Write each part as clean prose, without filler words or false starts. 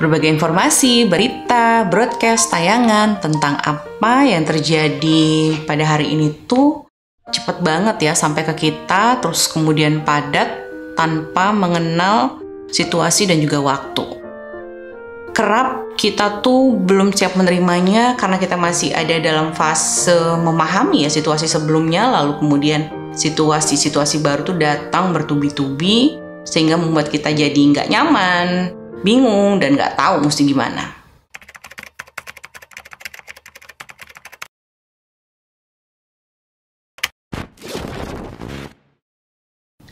Berbagai informasi, berita, broadcast, tayangan tentang apa yang terjadi pada hari ini tuh cepet banget ya sampai ke kita, terus kemudian padat tanpa mengenal situasi dan juga waktu. Kerap kita tuh belum siap menerimanya karena kita masih ada dalam fase memahami ya situasi sebelumnya, lalu kemudian situasi-situasi baru tuh datang bertubi-tubi sehingga membuat kita jadi nggak nyaman, bingung, dan nggak tahu mesti gimana.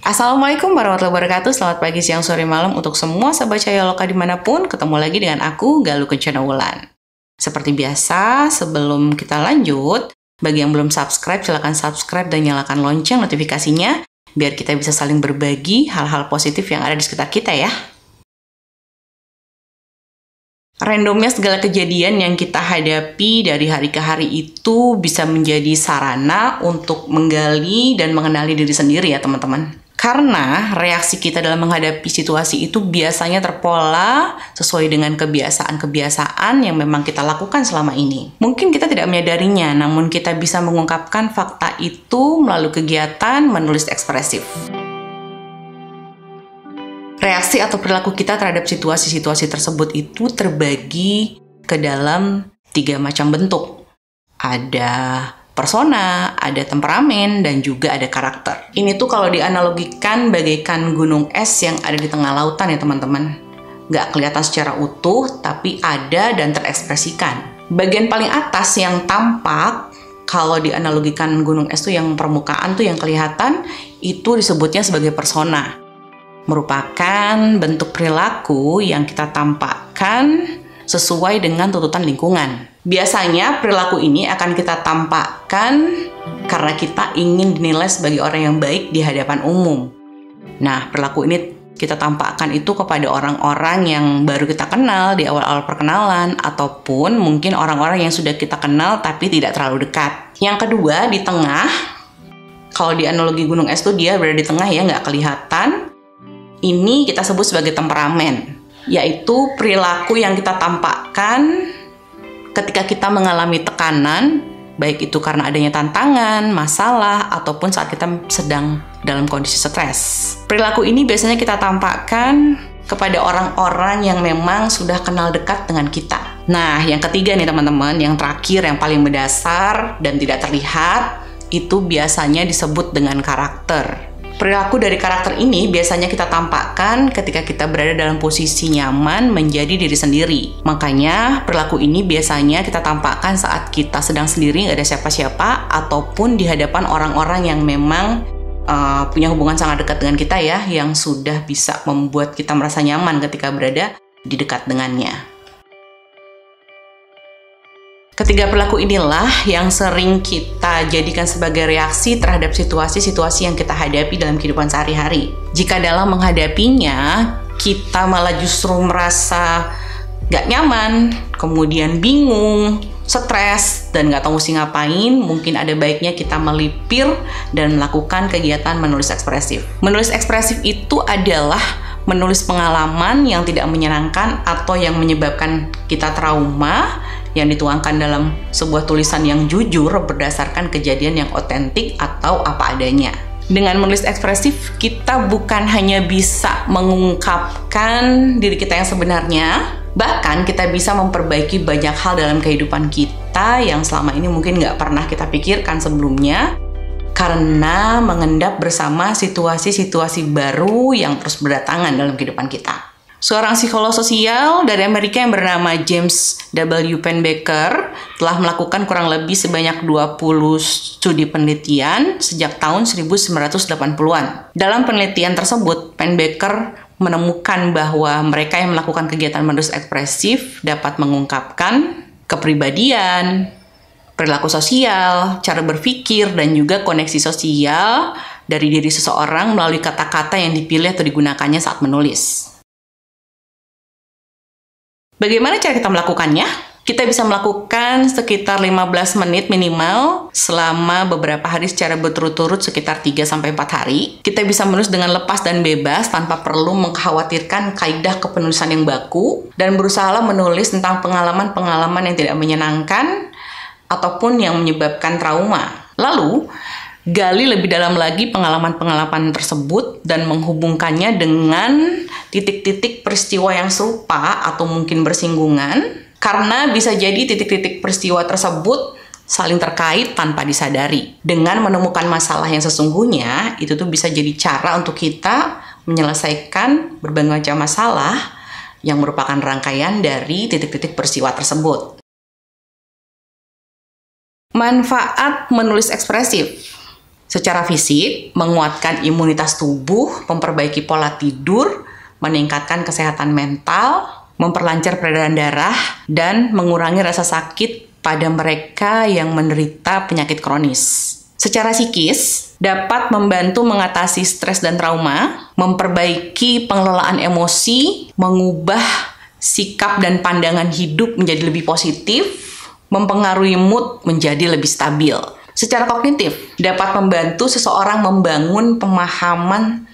Assalamualaikum warahmatullahi wabarakatuh. Selamat pagi, siang, sore, malam untuk semua sahabat Cahaya Loka dimanapun. Ketemu lagi dengan aku, Galuh Kencana Wulan. Seperti biasa, sebelum kita lanjut, bagi yang belum subscribe, silakan subscribe dan nyalakan lonceng notifikasinya biar kita bisa saling berbagi hal-hal positif yang ada di sekitar kita ya. Randomnya segala kejadian yang kita hadapi dari hari ke hari itu bisa menjadi sarana untuk menggali dan mengenali diri sendiri ya teman-teman. Karena reaksi kita dalam menghadapi situasi itu biasanya terpola sesuai dengan kebiasaan-kebiasaan yang memang kita lakukan selama ini. Mungkin kita tidak menyadarinya, namun kita bisa mengungkapkan fakta itu melalui kegiatan menulis ekspresif. Reaksi atau perilaku kita terhadap situasi-situasi tersebut itu terbagi ke dalam 3 macam bentuk. Ada persona, ada temperamen, dan juga ada karakter. Ini tuh kalau dianalogikan bagaikan gunung es yang ada di tengah lautan ya teman-teman. Nggak kelihatan secara utuh, tapi ada dan terekspresikan. Bagian paling atas yang tampak, kalau dianalogikan gunung es tuh yang permukaan tuh yang kelihatan, itu disebutnya sebagai persona. Merupakan bentuk perilaku yang kita tampakkan sesuai dengan tuntutan lingkungan. Biasanya perilaku ini akan kita tampakkan karena kita ingin dinilai sebagai orang yang baik di hadapan umum. Nah, perilaku ini kita tampakkan itu kepada orang-orang yang baru kita kenal di awal-awal perkenalan, ataupun mungkin orang-orang yang sudah kita kenal tapi tidak terlalu dekat. Yang kedua, di tengah, kalau di analogi gunung es itu dia berada di tengah ya, nggak kelihatan. Ini kita sebut sebagai temperamen, yaitu perilaku yang kita tampakkan ketika kita mengalami tekanan, baik itu karena adanya tantangan, masalah, ataupun saat kita sedang dalam kondisi stres. Perilaku ini biasanya kita tampakkan kepada orang-orang yang memang sudah kenal dekat dengan kita. Nah, yang ketiga nih teman-teman, yang terakhir, yang paling mendasar dan tidak terlihat, itu biasanya disebut dengan karakter. Perilaku dari karakter ini biasanya kita tampakkan ketika kita berada dalam posisi nyaman menjadi diri sendiri. Makanya perilaku ini biasanya kita tampakkan saat kita sedang sendiri, nggak ada siapa-siapa, ataupun di hadapan orang-orang yang memang punya hubungan sangat dekat dengan kita ya, yang sudah bisa membuat kita merasa nyaman ketika berada di dekat dengannya. Ketiga perilaku inilah yang sering kita jadikan sebagai reaksi terhadap situasi-situasi yang kita hadapi dalam kehidupan sehari-hari. Jika dalam menghadapinya, kita malah justru merasa gak nyaman, kemudian bingung, stres, dan gak tahu mesti ngapain, mungkin ada baiknya kita melipir dan melakukan kegiatan menulis ekspresif. Menulis ekspresif itu adalah menulis pengalaman yang tidak menyenangkan atau yang menyebabkan kita trauma, yang dituangkan dalam sebuah tulisan yang jujur berdasarkan kejadian yang otentik atau apa adanya. Dengan menulis ekspresif, kita bukan hanya bisa mengungkapkan diri kita yang sebenarnya, bahkan kita bisa memperbaiki banyak hal dalam kehidupan kita yang selama ini mungkin nggak pernah kita pikirkan sebelumnya, karena mengendap bersama situasi-situasi baru yang terus berdatangan dalam kehidupan kita. Seorang psikolog sosial dari Amerika yang bernama James W. Pennebaker telah melakukan kurang lebih sebanyak 20 studi penelitian sejak tahun 1980-an. Dalam penelitian tersebut, Pennebaker menemukan bahwa mereka yang melakukan kegiatan menulis ekspresif dapat mengungkapkan kepribadian, perilaku sosial, cara berpikir, dan juga koneksi sosial dari diri seseorang melalui kata-kata yang dipilih atau digunakannya saat menulis. Bagaimana cara kita melakukannya? Kita bisa melakukan sekitar 15 menit minimal selama beberapa hari secara berturut-turut sekitar 3-4 hari. Kita bisa menulis dengan lepas dan bebas tanpa perlu mengkhawatirkan kaidah kepenulisan yang baku dan berusaha menulis tentang pengalaman-pengalaman yang tidak menyenangkan ataupun yang menyebabkan trauma. Lalu, gali lebih dalam lagi pengalaman-pengalaman tersebut dan menghubungkannya dengan titik-titik peristiwa yang serupa atau mungkin bersinggungan. Karena bisa jadi titik-titik peristiwa tersebut saling terkait tanpa disadari. Dengan menemukan masalah yang sesungguhnya, itu tuh bisa jadi cara untuk kita menyelesaikan berbagai macam masalah yang merupakan rangkaian dari titik-titik peristiwa tersebut. Manfaat menulis ekspresif. Secara fisik, menguatkan imunitas tubuh, memperbaiki pola tidur, meningkatkan kesehatan mental, memperlancar peredaran darah, dan mengurangi rasa sakit pada mereka yang menderita penyakit kronis. Secara psikis, dapat membantu mengatasi stres dan trauma, memperbaiki pengelolaan emosi, mengubah sikap dan pandangan hidup menjadi lebih positif, mempengaruhi mood menjadi lebih stabil. Secara kognitif, dapat membantu seseorang membangun pemahaman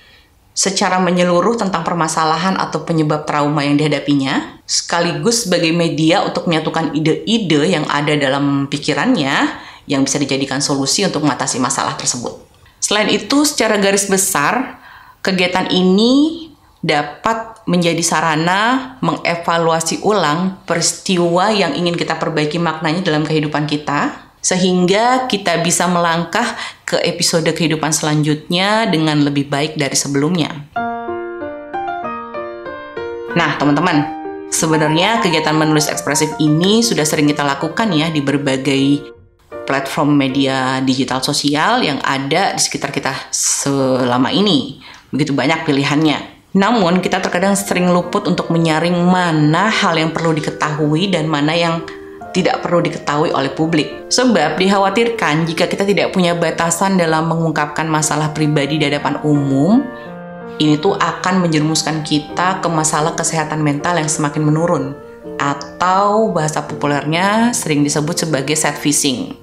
secara menyeluruh tentang permasalahan atau penyebab trauma yang dihadapinya, sekaligus sebagai media untuk menyatukan ide-ide yang ada dalam pikirannya yang bisa dijadikan solusi untuk mengatasi masalah tersebut. Selain itu, secara garis besar, kegiatan ini dapat menjadi sarana mengevaluasi ulang peristiwa yang ingin kita perbaiki maknanya dalam kehidupan kita, sehingga kita bisa melangkah ke episode kehidupan selanjutnya dengan lebih baik dari sebelumnya. Nah, teman-teman, sebenarnya kegiatan menulis ekspresif ini sudah sering kita lakukan ya di berbagai platform media digital sosial yang ada di sekitar kita selama ini. Begitu banyak pilihannya. Namun, kita terkadang sering luput untuk menyaring mana hal yang perlu diketahui dan mana yang tidak perlu diketahui oleh publik. Sebab dikhawatirkan jika kita tidak punya batasan dalam mengungkapkan masalah pribadi di hadapan umum, ini tuh akan menjerumuskan kita ke masalah kesehatan mental yang semakin menurun. Atau bahasa populernya sering disebut sebagai sad phishing.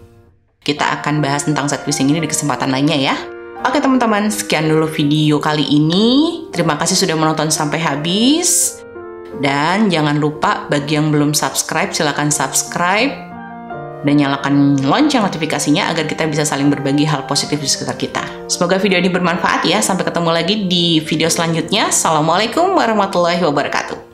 Kita akan bahas tentang sad phishing ini di kesempatan lainnya ya. Oke teman-teman, sekian dulu video kali ini. Terima kasih sudah menonton sampai habis. Dan jangan lupa bagi yang belum subscribe, silakan subscribe dan nyalakan lonceng notifikasinya agar kita bisa saling berbagi hal positif di sekitar kita. Semoga video ini bermanfaat ya. Sampai ketemu lagi di video selanjutnya. Assalamualaikum warahmatullahi wabarakatuh.